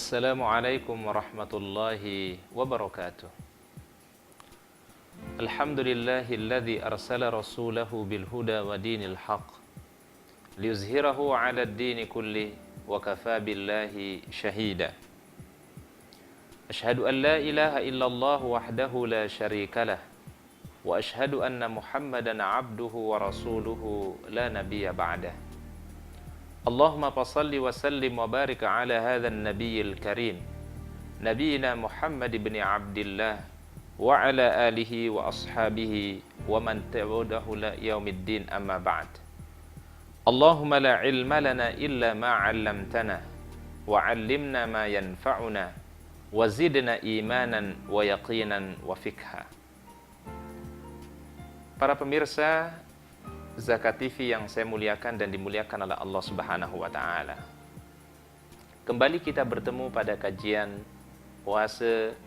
Assalamualaikum warahmatullahi wabarakatuh. Alhamdulillahilladzi arsala rasulahu bil huda wa dinil haq liyuzhirahu 'ala ad-dini kulli wa kafa billahi shahida. Ashhadu an la ilaha illallah wahdahu la syarika lah wa ashhadu anna Muhammadan 'abduhu wa rasuluhu la nabiyya ba'dah. Allahumma salli wa sallim wa barik ala hadzal nabiyil karim nabiyina Muhammad ibn Abdillah wa ala alihi wa ashabihi wa man tabi'ahu la yaumiddin amma ba'd. Allahumma la ilma lana illa ma 'allamtana wa 'allimna ma yanfa'una wa zidna imanan wa yaqinan wa fikha. Para pemirsa Zakat TV yang saya muliakan dan dimuliakan oleh Allah Subhanahu wa Ta'ala, kembali kita bertemu pada kajian puasa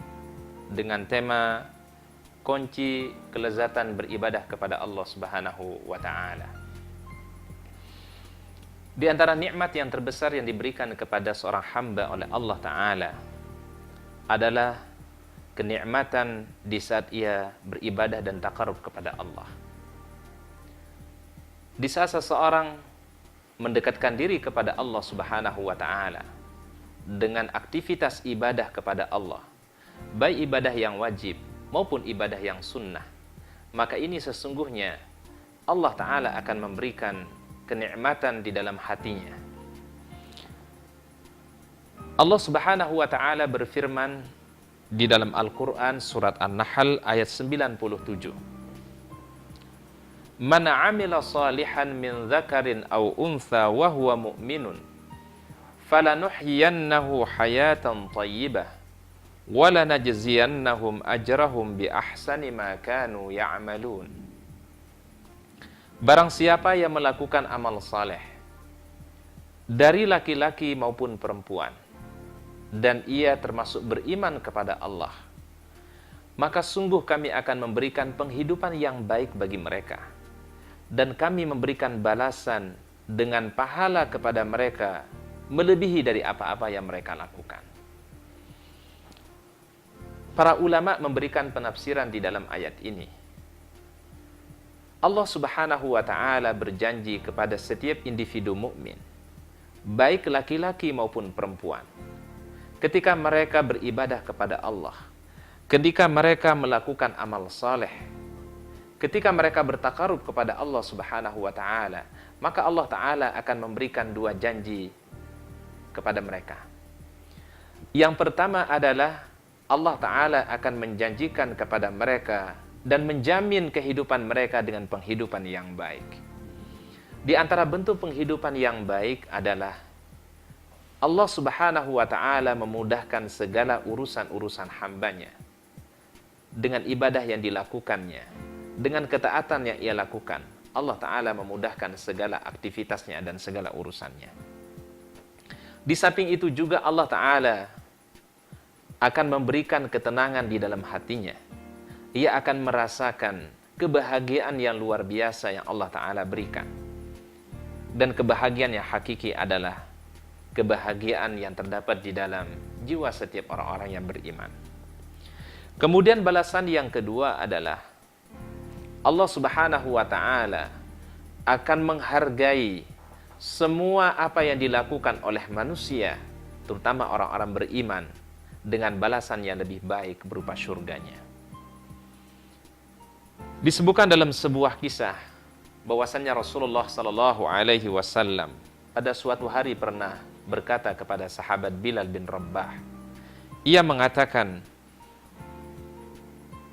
dengan tema kunci kelezatan beribadah kepada Allah Subhanahu wa Ta'ala. Di antara nikmat yang terbesar yang diberikan kepada seorang hamba oleh Allah Ta'ala adalah kenikmatan di saat ia beribadah dan taqarrub kepada Allah. Di saat seseorang mendekatkan diri kepada Allah Subhanahu wa Ta'ala dengan aktivitas ibadah kepada Allah, baik ibadah yang wajib maupun ibadah yang sunnah, maka ini sesungguhnya Allah Ta'ala akan memberikan kenikmatan di dalam hatinya. Allah Subhanahu wa Ta'ala berfirman di dalam Al-Quran surat An-Nahl ayat 97. Man 'amila salihan min dzakarin aw untha wa huwa mu'minun falanuhyiyannahu hayatan thayyibah wa lanajziyannahum ajrahum bi ahsani ma kanu ya'malun. Barang siapa yang melakukan amal saleh dari laki-laki maupun perempuan dan ia termasuk beriman kepada Allah, maka sungguh kami akan memberikan penghidupan yang baik bagi mereka, dan kami memberikan balasan dengan pahala kepada mereka melebihi dari apa-apa yang mereka lakukan. Para ulama memberikan penafsiran di dalam ayat ini. Allah Subhanahu wa Ta'ala berjanji kepada setiap individu mukmin, baik laki-laki maupun perempuan, ketika mereka beribadah kepada Allah, ketika mereka melakukan amal saleh, ketika mereka bertakarub kepada Allah Subhanahu wa Ta'ala, maka Allah Ta'ala akan memberikan dua janji kepada mereka. Yang pertama adalah Allah Ta'ala akan menjanjikan kepada mereka dan menjamin kehidupan mereka dengan penghidupan yang baik. Di antara bentuk penghidupan yang baik adalah Allah Subhanahu wa Ta'ala memudahkan segala urusan-urusan hambanya dengan ibadah yang dilakukannya, dengan ketaatan yang ia lakukan. Allah Ta'ala memudahkan segala aktivitasnya dan segala urusannya. Di samping itu juga Allah Ta'ala akan memberikan ketenangan di dalam hatinya. Ia akan merasakan kebahagiaan yang luar biasa yang Allah Ta'ala berikan. Dan kebahagiaan yang hakiki adalah kebahagiaan yang terdapat di dalam jiwa setiap orang-orang yang beriman. Kemudian balasan yang kedua adalah Allah Subhanahu wa Ta'ala akan menghargai semua apa yang dilakukan oleh manusia, terutama orang-orang beriman, dengan balasan yang lebih baik berupa syurganya. Disebutkan dalam sebuah kisah bahwasannya Rasulullah Sallallahu Alaihi Wasallam pada suatu hari pernah berkata kepada sahabat Bilal bin Rabah. Ia mengatakan,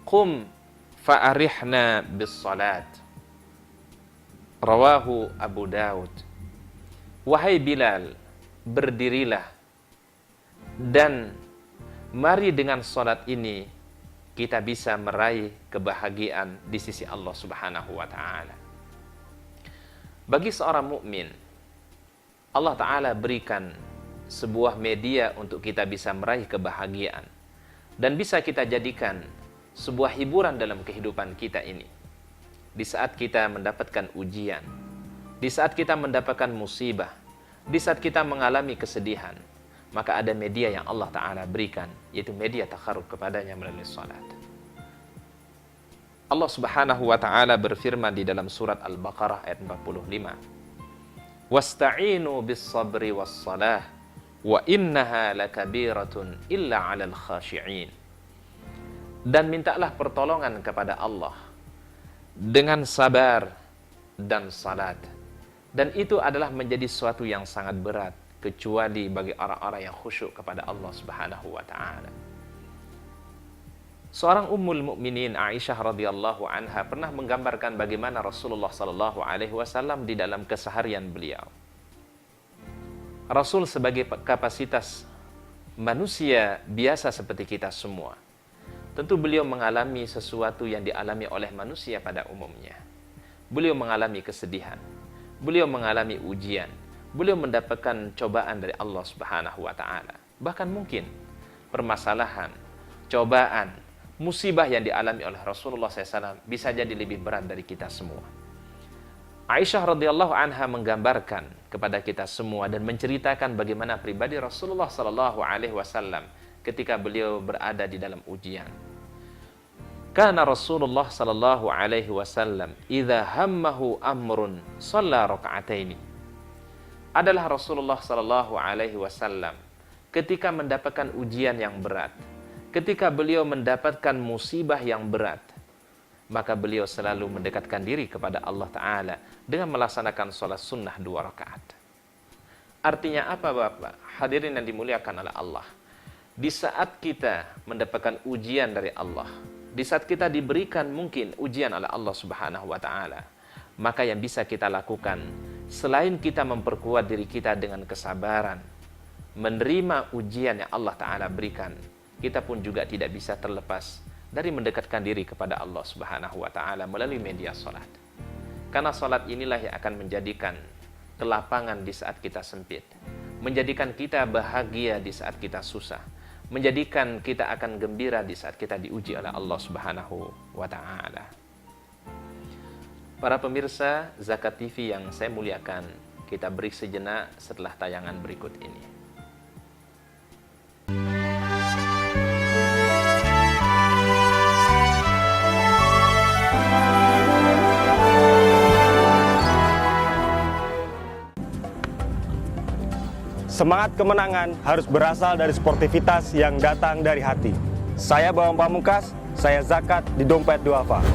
"Qum fa'arihna bis salat." Rawahu Abu Daud. Wahai Bilal, berdirilah dan mari dengan salat ini kita bisa meraih kebahagiaan di sisi Allah Subhanahu wa Ta'ala. Bagi seorang mukmin, Allah Ta'ala berikan sebuah media untuk kita bisa meraih kebahagiaan dan bisa kita jadikan sebuah hiburan dalam kehidupan kita ini. Di saat kita mendapatkan ujian, di saat kita mendapatkan musibah, di saat kita mengalami kesedihan, maka ada media yang Allah Ta'ala berikan, yaitu media takharrub kepadanya melalui salat. Allah Subhanahu wa Ta'ala berfirman di dalam surat Al-Baqarah ayat 45, wasta'inu bis sabri was salah wa innaha lakabiratun illa 'alal khashi'in. Dan mintalah pertolongan kepada Allah dengan sabar dan salat, dan itu adalah menjadi sesuatu yang sangat berat kecuali bagi orang-orang yang khusyuk kepada Allah Subhanahu wa Ta'ala. Seorang ummul mukminin Aisyah radhiyallahu anha pernah menggambarkan bagaimana Rasulullah sallallahu alaihi wasallam di dalam keseharian beliau. Rasul sebagai kapasitas manusia biasa seperti kita semua, tentu beliau mengalami sesuatu yang dialami oleh manusia pada umumnya. Beliau mengalami kesedihan, beliau mengalami ujian, beliau mendapatkan cobaan dari Allah Subhanahu wa Ta'ala. Bahkan mungkin permasalahan, cobaan, musibah yang dialami oleh Rasulullah SAW bisa jadi lebih berat dari kita semua. Aisyah radhiyallahu anha menggambarkan kepada kita semua dan menceritakan bagaimana pribadi Rasulullah SAW ketika beliau berada di dalam ujian. Kana Rasulullah sallallahu alaihi wasallam idza hammahu amrun shalla raka'ataini. Adalah Rasulullah sallallahu alaihi wasallam ketika mendapatkan ujian yang berat, ketika beliau mendapatkan musibah yang berat, maka beliau selalu mendekatkan diri kepada Allah Ta'ala dengan melaksanakan sholat sunnah 2 rakaat. Artinya apa Bapak? Hadirin yang dimuliakan oleh Allah, di saat kita mendapatkan ujian dari Allah, di saat kita diberikan mungkin ujian oleh Allah Subhanahu wa Ta'ala, maka yang bisa kita lakukan selain kita memperkuat diri kita dengan kesabaran, menerima ujian yang Allah Ta'ala berikan, kita pun juga tidak bisa terlepas dari mendekatkan diri kepada Allah Subhanahu wa Ta'ala melalui media salat. Karena salat inilah yang akan menjadikan kelapangan di saat kita sempit, menjadikan kita bahagia di saat kita susah, menjadikan kita akan gembira di saat kita diuji oleh Allah Subhanahu wa Ta'ala. Para pemirsa Zakat TV yang saya muliakan, kita break sejenak setelah tayangan berikut ini. Semangat kemenangan harus berasal dari sportivitas yang datang dari hati. Saya Bawang Pamungkas, saya zakat di Dompet Duafa.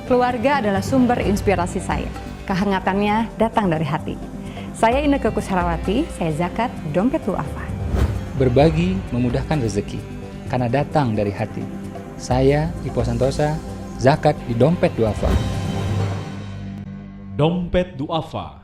Keluarga adalah sumber inspirasi saya. Kehangatannya datang dari hati. Saya Inneke Koesherawati, saya zakat di Dompet Duafa. Berbagi memudahkan rezeki, karena datang dari hati. Saya Ipo Santosa, zakat di Dompet Duafa. Dompet Duafa.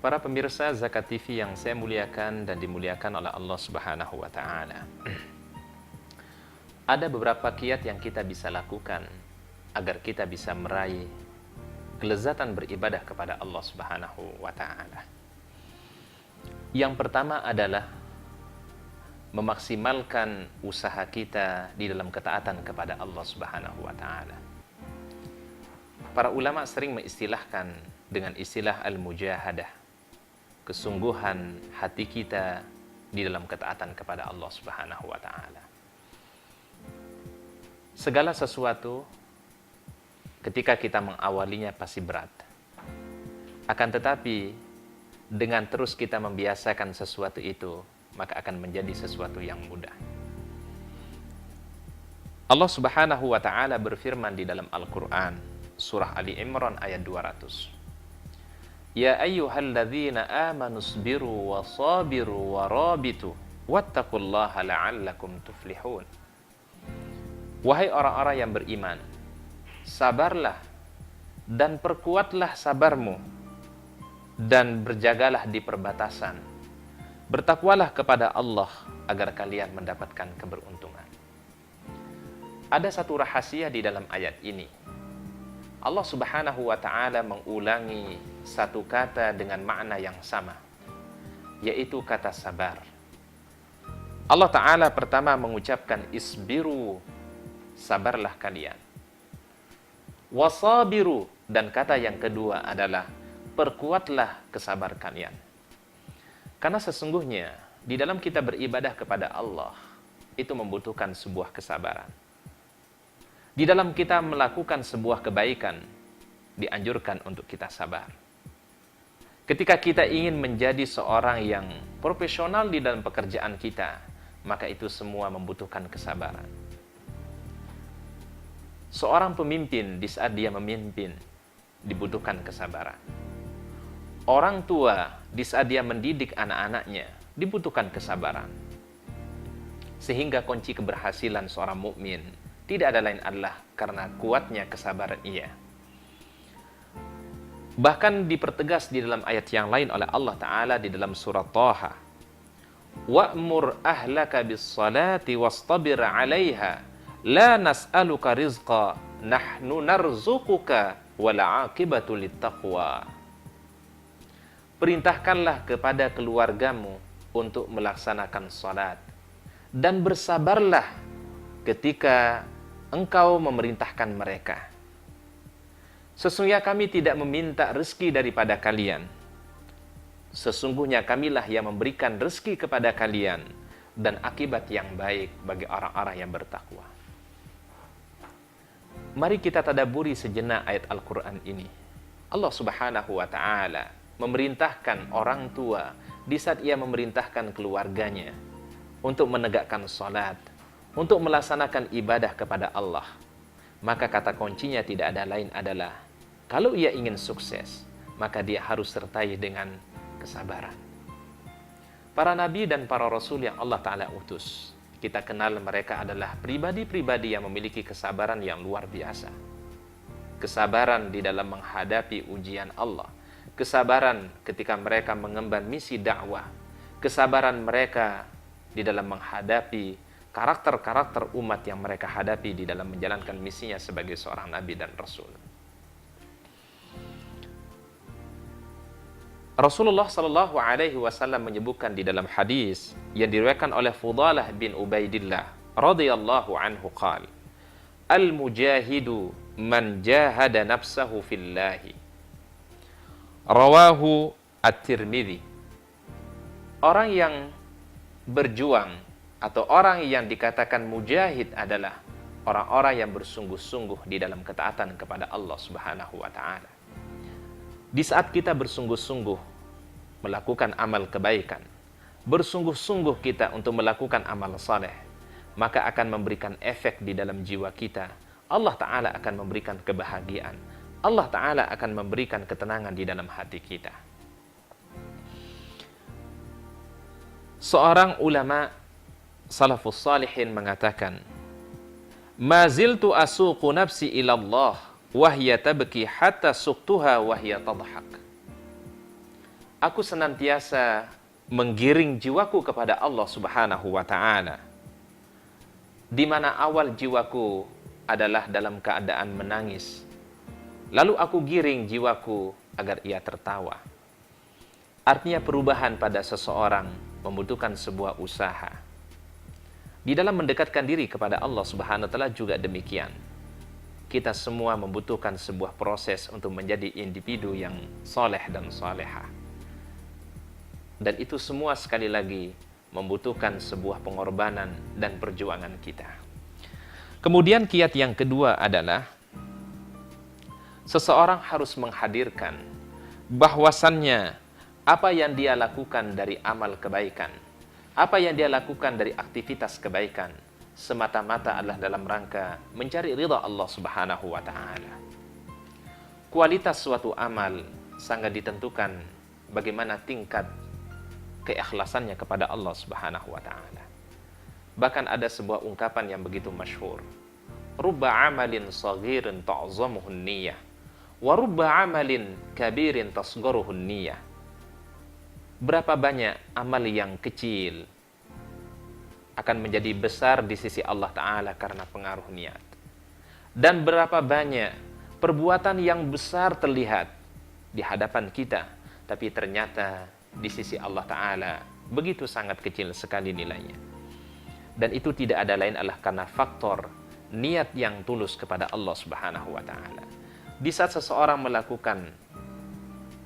Para pemirsa Zakat TV yang saya muliakan dan dimuliakan oleh Allah Subhanahu wa Ta'ala. Ada beberapa kiat yang kita bisa lakukan agar kita bisa meraih kelezatan beribadah kepada Allah Subhanahu wa Ta'ala. Yang pertama adalah memaksimalkan usaha kita di dalam ketaatan kepada Allah Subhanahu wa Ta'ala. Para ulama sering mengistilahkan dengan istilah al-mujahadah, kesungguhan hati kita di dalam ketaatan kepada Allah Subhanahu wa Ta'ala. Segala sesuatu ketika kita mengawalinya pasti berat. Akan tetapi dengan terus kita membiasakan sesuatu itu, maka akan menjadi sesuatu yang mudah. Allah Subhanahu wa Ta'ala berfirman di dalam Al-Qur'an, surah Ali Imran ayat 200. Ya ayyuhalladzina amanu sabiru wa sabiru wa rabitu wattaqullaha la'allakum tuflihun. Wahai orang-orang yang beriman, sabarlah dan perkuatlah sabarmu dan berjagalah di perbatasan. Bertakwalah kepada Allah agar kalian mendapatkan keberuntungan. Ada satu rahasia di dalam ayat ini. Allah Subhanahu wa Ta'ala mengulangi satu kata dengan makna yang sama, yaitu kata sabar. Allah Ta'ala pertama mengucapkan isbiru, sabarlah kalian. Wasabiru, dan kata yang kedua adalah perkuatlah kesabar kalian. Karena sesungguhnya di dalam kita beribadah kepada Allah itu membutuhkan sebuah kesabaran. Di dalam kita melakukan sebuah kebaikan dianjurkan untuk kita sabar. Ketika kita ingin menjadi seorang yang profesional di dalam pekerjaan kita, maka itu semua membutuhkan kesabaran. Seorang pemimpin di saat dia memimpin dibutuhkan kesabaran. Orang tua di saat dia mendidik anak-anaknya dibutuhkan kesabaran. Sehingga kunci keberhasilan seorang mukmin tidak ada lain adalah karena kuatnya kesabaran ia. Bahkan dipertegas di dalam ayat yang lain oleh Allah Ta'ala di dalam surat Thaha. Wa'mur ahlaka bis-salati wastabir 'alaiha la nas'aluka rizqa nahnu narzuquka wal 'aqibatu littaqwa. Perintahkanlah kepada keluargamu untuk melaksanakan salat dan bersabarlah ketika engkau memerintahkan mereka. Sesungguhnya kami tidak meminta rezeki daripada kalian. Sesungguhnya kamilah yang memberikan rezeki kepada kalian dan akibat yang baik bagi orang-orang yang bertakwa. Mari kita tadabburi sejenak ayat Al-Quran ini. Allah Subhanahu wa Ta'ala memerintahkan orang tua di saat ia memerintahkan keluarganya untuk menegakkan salat, untuk melaksanakan ibadah kepada Allah. Maka kata kuncinya tidak ada lain adalah kalau ia ingin sukses, maka dia harus sertai dengan kesabaran. Para nabi dan para rasul yang Allah Ta'ala utus, kita kenal mereka adalah pribadi-pribadi yang memiliki kesabaran yang luar biasa. Kesabaran di dalam menghadapi ujian Allah, kesabaran ketika mereka mengemban misi dakwah, kesabaran mereka di dalam menghadapi karakter-karakter umat yang mereka hadapi di dalam menjalankan misinya sebagai seorang nabi dan rasul. Rasulullah Shallallahu Alaihi Wasallam menyebutkan di dalam hadis yang diriwayatkan oleh Fudalah bin Ubaidillah radhiyallahu anhu qala, al-mujahidu man jahada nafsahu fillahi. Rawahu At-Tirmidzi. Orang yang berjuang atau orang yang dikatakan mujahid adalah orang-orang yang bersungguh-sungguh di dalam ketaatan kepada Allah Subhanahu wa Ta'ala. Di saat kita bersungguh-sungguh melakukan amal kebaikan, bersungguh-sungguh kita untuk melakukan amal saleh, maka akan memberikan efek di dalam jiwa kita. Allah Ta'ala akan memberikan kebahagiaan. Allah Ta'ala akan memberikan ketenangan di dalam hati kita. Seorang ulama salafus salihin mengatakan, "Ma ziltu asuqu nafsi ila Allah wa hiya tabki hatta suqtuha wa hiya tadhak." Aku senantiasa menggiring jiwaku kepada Allah Subhanahu wa Ta'ala, di mana awal jiwaku adalah dalam keadaan menangis. Lalu aku giring jiwaku agar ia tertawa. Artinya perubahan pada seseorang membutuhkan sebuah usaha. Di dalam mendekatkan diri kepada Allah Subhanahu wa Ta'ala juga demikian. Kita semua membutuhkan sebuah proses untuk menjadi individu yang soleh dan solehah. Dan itu semua sekali lagi membutuhkan sebuah pengorbanan dan perjuangan kita. Kemudian kiat yang kedua adalah seseorang harus menghadirkan bahwasannya apa yang dia lakukan dari amal kebaikan, apa yang dia lakukan dari aktivitas kebaikan, semata-mata adalah dalam rangka mencari ridha Allah Subhanahu wa Ta'ala. Kualitas suatu amal sangat ditentukan bagaimana tingkat keikhlasannya kepada Allah Subhanahu wa Ta'ala. Bahkan ada sebuah ungkapan yang begitu masyhur, rubba amalin saghirin ta'zamuhun niyah wa rubba amalin kabirin tasgharuhun niyah. Berapa banyak amal yang kecil akan menjadi besar di sisi Allah Ta'ala karena pengaruh niat. Dan berapa banyak perbuatan yang besar terlihat di hadapan kita, tapi ternyata di sisi Allah Ta'ala begitu sangat kecil sekali nilainya. Dan itu tidak ada lain adalah karena faktor niat yang tulus kepada Allah Subhanahu wa taala. Di saat seseorang melakukan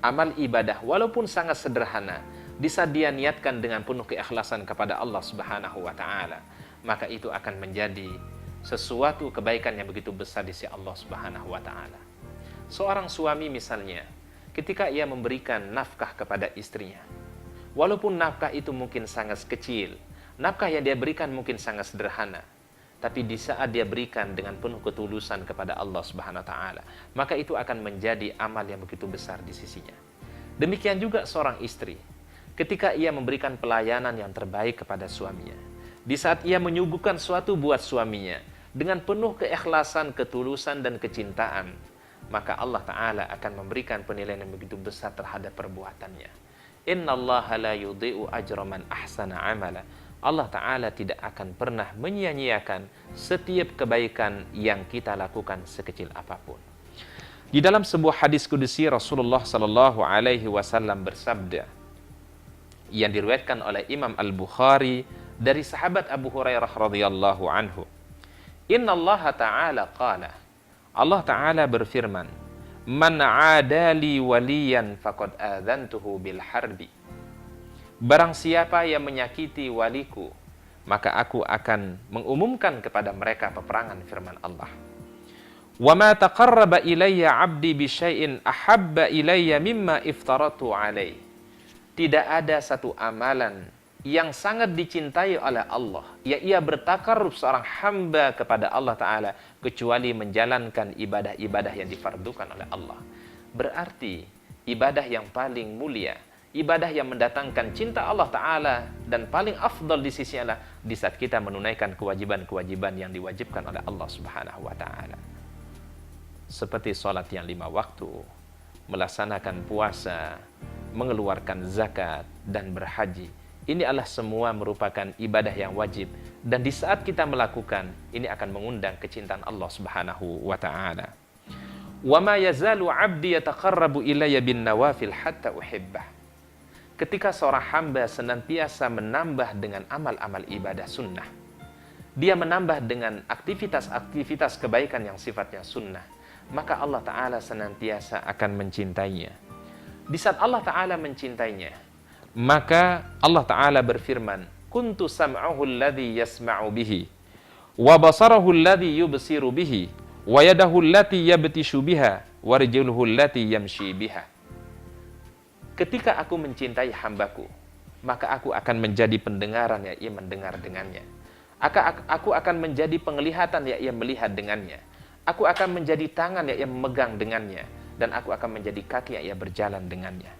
amal ibadah walaupun sangat sederhana, di saat dia niatkan dengan penuh keikhlasan kepada Allah Subhanahu wa taala, maka itu akan menjadi sesuatu kebaikan yang begitu besar di sisi Allah Subhanahu wa taala. Seorang suami misalnya, ketika ia memberikan nafkah kepada istrinya, walaupun nafkah itu mungkin sangat kecil, nafkah yang dia berikan mungkin sangat sederhana, tapi di saat dia berikan dengan penuh ketulusan kepada Allah Subhanahu wa taala, maka itu akan menjadi amal yang begitu besar di sisinya. Demikian juga seorang istri, ketika ia memberikan pelayanan yang terbaik kepada suaminya, di saat ia menyuguhkan suatu buat suaminya dengan penuh keikhlasan, ketulusan dan kecintaan, maka Allah Ta'ala akan memberikan penilaian yang begitu besar terhadap perbuatannya. Innallaha la yudhi'u ajra man ahsana amala. Allah Ta'ala tidak akan pernah menyia-nyiakan setiap kebaikan yang kita lakukan sekecil apapun. Di dalam sebuah hadis kudusi, Rasulullah Sallallahu Alaihi Wasallam bersabda, yang diriwayatkan oleh Imam Al-Bukhari dari sahabat Abu Hurairah radhiyallahu anhu, Inna Allah Ta'ala qala, Allah Ta'ala berfirman, Man adali waliyan faqad adzantuhu bil harbi. Barang siapa yang menyakiti waliku, maka aku akan mengumumkan kepada mereka peperangan, firman Allah. Wa ma taqarraba ilayya 'abdi bi syai'in ahabba ilayya mimma iftaratu alaihi. Tidak ada satu amalan yang sangat dicintai oleh Allah, ya ia bertakarrub seorang hamba kepada Allah Ta'ala, kecuali menjalankan ibadah-ibadah yang difardukan oleh Allah. Berarti ibadah yang paling mulia, ibadah yang mendatangkan cinta Allah Ta'ala dan paling afdal di sisi Allah, di saat kita menunaikan kewajiban-kewajiban yang diwajibkan oleh Allah Subhanahu wa Ta'ala, seperti sholat yang 5 waktu, melaksanakan puasa, mengeluarkan zakat dan berhaji. Ini adalah semua merupakan ibadah yang wajib, dan di saat kita melakukan ini akan mengundang kecintaan Allah Subhanahu wa Ta'ala. Wa ma yazalu 'abdi yataqarrabu ilayya bin nawafil hatta uhibbah. Ketika seorang hamba senantiasa menambah dengan amal-amal ibadah sunnah, dia menambah dengan aktivitas-aktivitas kebaikan yang sifatnya sunnah, maka Allah Ta'ala senantiasa akan mencintainya. Di saat Allah Ta'ala mencintainya, maka Allah Ta'ala berfirman, kuntu sam'ahu alladhi yasma'u bihi, wa basarahu alladhi yubsiru bihi, wa yadahu allati yabtishu biha, wa rijluhu allati yamshi biha. Ketika aku mencintai hambaku, maka aku akan menjadi pendengaran yang ia mendengar dengannya. Aku akan menjadi penglihatan yang ia melihat dengannya. Aku akan menjadi tangan yang ia memegang dengannya, dan aku akan menjadi kaki yang ia berjalan dengannya.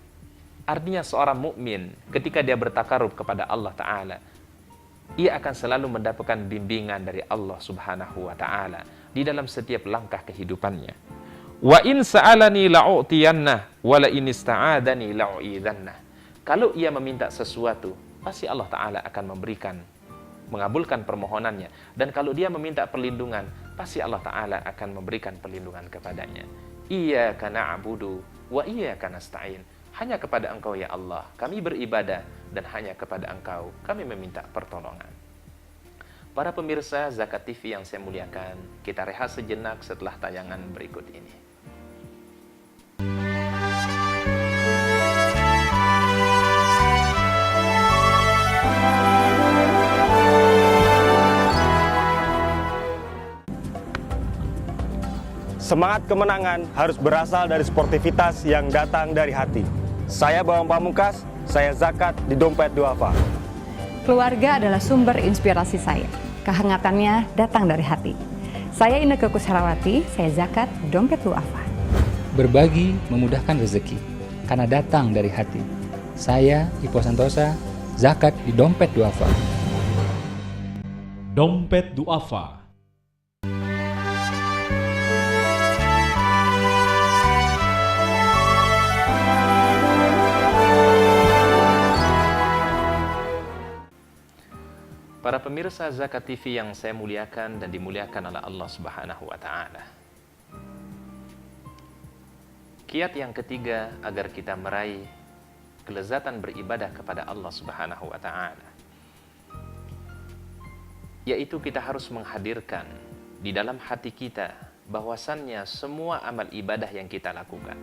Artinya seorang mukmin ketika dia bertakarub kepada Allah Ta'ala, ia akan selalu mendapatkan bimbingan dari Allah Subhanahu wa Ta'ala di dalam setiap langkah kehidupannya. Wa in sa'alani la'u'tiyannah wa la in ista'adani la'u'idhannah. Kalau ia meminta sesuatu, pasti Allah Ta'ala akan mengabulkan permohonannya. Dan kalau dia meminta perlindungan, pasti Allah Ta'ala akan memberikan perlindungan kepadanya. Iyyaka na'budu wa iyyaka nasta'in. Hanya kepada Engkau ya Allah kami beribadah, dan hanya kepada Engkau kami meminta pertolongan. Para pemirsa Zakat TV yang saya muliakan, kita rehat sejenak setelah tayangan berikut ini. Semangat kemenangan harus berasal dari sportivitas yang datang dari hati. Saya Bawang Pamungkas, saya zakat di Dompet Duafa. Keluarga adalah sumber inspirasi saya. Kehangatannya datang dari hati. Saya Inneke Koesherawati, saya zakat Dompet Duafa. Berbagi memudahkan rezeki, karena datang dari hati. Saya Ipo Santosa, zakat di Dompet Duafa. Dompet Duafa. Para pemirsa Zakat TV yang saya muliakan dan dimuliakan oleh Allah Subhanahu wa Ta'ala, kiat yang ketiga agar kita meraih kelezatan beribadah kepada Allah Subhanahu wa Ta'ala, yaitu kita harus menghadirkan di dalam hati kita bahwasannya semua amal ibadah yang kita lakukan,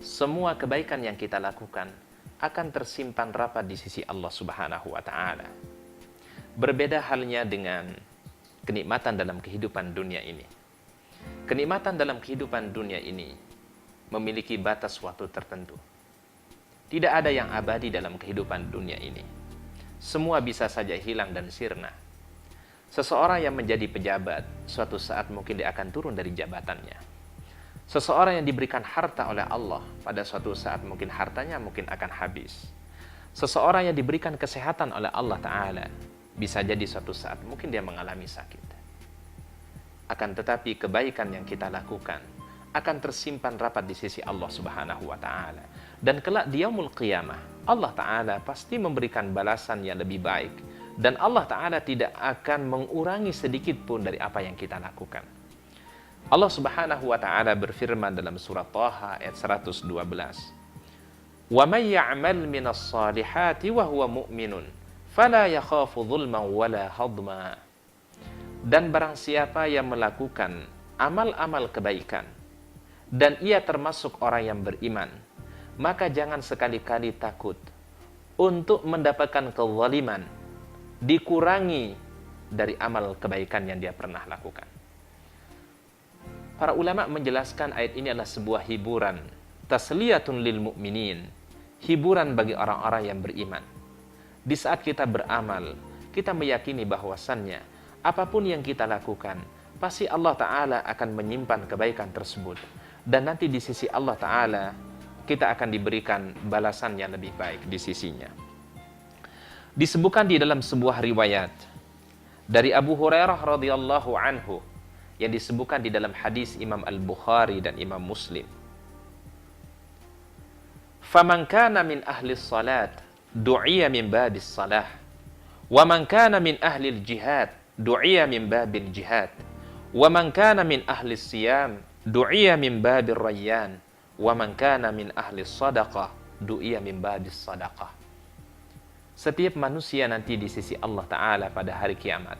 semua kebaikan yang kita lakukan akan tersimpan rapat di sisi Allah Subhanahu wa Ta'ala. Berbeda halnya dengan kenikmatan dalam kehidupan dunia ini. Kenikmatan dalam kehidupan dunia ini memiliki batas waktu tertentu. Tidak ada yang abadi dalam kehidupan dunia ini. Semua bisa saja hilang dan sirna. Seseorang yang menjadi pejabat, suatu saat mungkin dia akan turun dari jabatannya. Seseorang yang diberikan harta oleh Allah, pada suatu saat mungkin hartanya mungkin akan habis. Seseorang yang diberikan kesehatan oleh Allah Ta'ala, bisa jadi suatu saat mungkin dia mengalami sakit. Akan tetapi kebaikan yang kita lakukan akan tersimpan rapat di sisi Allah Subhanahu wa Ta'ala. Dan kelak di yaumul qiyamah, Allah Ta'ala pasti memberikan balasan yang lebih baik. Dan Allah Ta'ala tidak akan mengurangi sedikit pun dari apa yang kita lakukan. Allah Subhanahu wa Ta'ala berfirman dalam surah Taha ayat 112. "Wa may ya'mal minas salihati wa huwa mu'minun, fala yakhafu dhulman wala hadma." Dan barang siapa yang melakukan amal-amal kebaikan dan ia termasuk orang yang beriman, maka jangan sekali-kali takut untuk mendapatkan kezaliman, dikurangi dari amal kebaikan yang dia pernah lakukan. Para ulama menjelaskan ayat ini adalah sebuah hiburan, tasliyatun lil mu'minin, hiburan bagi orang-orang yang beriman. Di saat kita beramal, kita meyakini bahwasannya apapun yang kita lakukan, pasti Allah Ta'ala akan menyimpan kebaikan tersebut. Dan nanti di sisi Allah Ta'ala, kita akan diberikan balasan yang lebih baik di sisinya. Disebutkan di dalam sebuah riwayat dari Abu Hurairah radhiyallahu anhu, yang disebutkan di dalam hadis Imam Al-Bukhari dan Imam Muslim. "Faman kana min ahli salat, du'iya min babis salah. Wa man kana min ahli al-jihad, du'iya min babil jihad. Wa man kana min ahli siyam, du'iya min babir rayyan. Wa man kana min ahli sadaqah, du'iya min babis sadaqah." Setiap manusia nanti di sisi Allah Ta'ala pada hari kiamat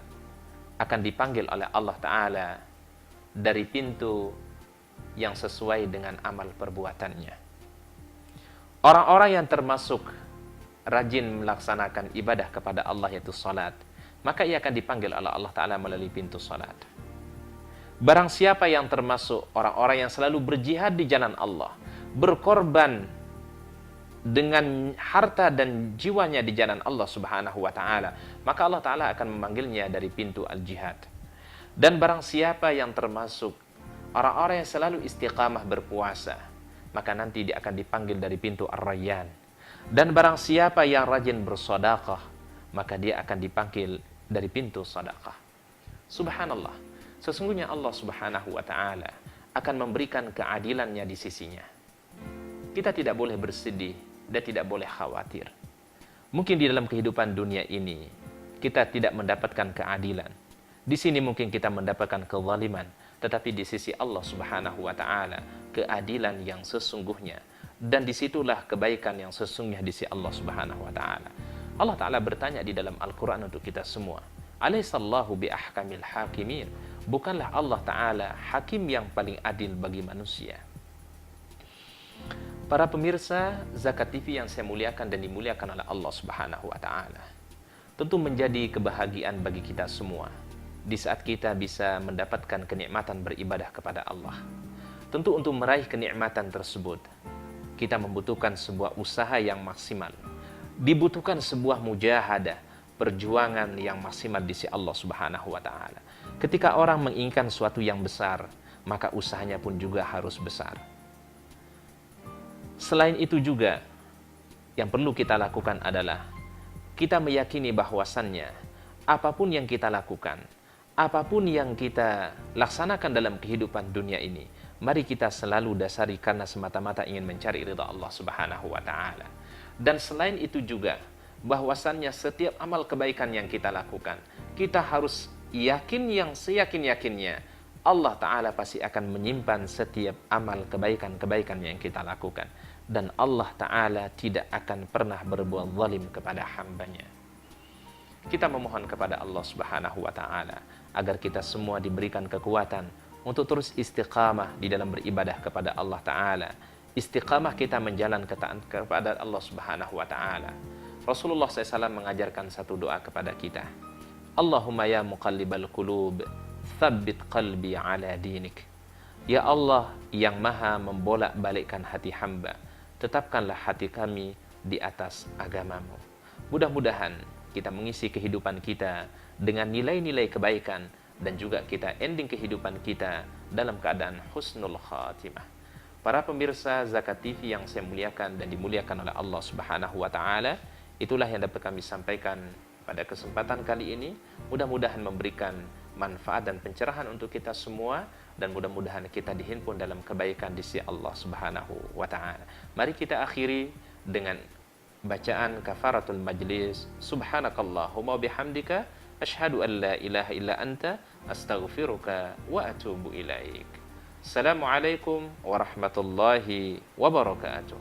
akan dipanggil oleh Allah Ta'ala dari pintu yang sesuai dengan amal perbuatannya. Orang-orang yang termasuk rajin melaksanakan ibadah kepada Allah, yaitu salat, maka ia akan dipanggil oleh Allah Ta'ala melalui pintu salat. Barang siapa yang termasuk orang-orang yang selalu berjihad di jalan Allah, berkorban dengan harta dan jiwanya di jalan Allah Subhanahu wa Ta'ala, maka Allah Ta'ala akan memanggilnya dari pintu al-jihad. Dan barang siapa yang termasuk orang-orang yang selalu istiqamah berpuasa, maka nanti dia akan dipanggil dari pintu ar-rayyan. Dan barang siapa yang rajin bersedekah, maka dia akan dipanggil dari pintu sedekah. Subhanallah, sesungguhnya Allah Subhanahu wa Ta'ala akan memberikan keadilannya di sisinya. Kita tidak boleh bersedih dan tidak boleh khawatir. Mungkin di dalam kehidupan dunia ini kita tidak mendapatkan keadilan. Di sini mungkin kita mendapatkan kezaliman, tetapi di sisi Allah Subhanahu wa Ta'ala keadilan yang sesungguhnya, dan disitulah kebaikan yang sesungguhnya di sisi Allah Subhanahu wa Ta'ala. Allah Ta'ala bertanya di dalam Al-Quran untuk kita semua, "Alaihissallahu bi ahkamil hakimin." Bukanlah Allah Ta'ala hakim yang paling adil bagi manusia? Para pemirsa Zakat TV yang saya muliakan dan dimuliakan oleh Allah Subhanahu wa Ta'ala, tentu menjadi kebahagiaan bagi kita semua di saat kita bisa mendapatkan kenikmatan beribadah kepada Allah. Tentu untuk meraih kenikmatan tersebut, kita membutuhkan sebuah usaha yang maksimal. Dibutuhkan sebuah mujahadah, perjuangan yang maksimal di sisi Allah Subhanahu wa Ta'ala. Ketika orang menginginkan sesuatu yang besar, maka usahanya pun juga harus besar. Selain itu juga, yang perlu kita lakukan adalah kita meyakini bahwasannya apapun yang kita lakukan, apapun yang kita laksanakan dalam kehidupan dunia ini, mari kita selalu dasari karena semata-mata ingin mencari ridha Allah Subhanahu wa Ta'ala. Dan selain itu juga, bahwasannya setiap amal kebaikan yang kita lakukan, kita harus yakin yang seyakin-yakinnya Allah Ta'ala pasti akan menyimpan setiap amal kebaikan-kebaikan yang kita lakukan. Dan Allah Ta'ala tidak akan pernah berbuat zalim kepada hambanya. Kita memohon kepada Allah Subhanahu wa taala agar kita semua diberikan kekuatan untuk terus istiqamah di dalam beribadah kepada Allah taala. Istiqamah kita menjalan ketaatan kepada Allah Subhanahu wa taala. Rasulullah SAW mengajarkan satu doa kepada kita. Allahumma ya muqallibal qulub, tsabbit qalbi ala dinik. Ya Allah yang maha membolak-balikkan hati hamba, tetapkanlah hati kami di atas agamamu. Mudah-mudahan kita mengisi kehidupan kita dengan nilai-nilai kebaikan dan juga kita ending kehidupan kita dalam keadaan husnul khatimah. Para pemirsa Zakat TV yang saya muliakan dan dimuliakan oleh Allah Subhanahu wa taala, itulah yang dapat kami sampaikan pada kesempatan kali ini. Mudah-mudahan memberikan manfaat dan pencerahan untuk kita semua, dan mudah-mudahan kita dihimpun dalam kebaikan di sisi Allah Subhanahu wa taala. Mari kita akhiri dengan bacaan kafaratul majlis. Subhanakallahumma bihamdika asyhadu an la ilaha illa anta astaghfiruka wa atubu ilaik. Assalamualaikum warahmatullahi wabarakatuh.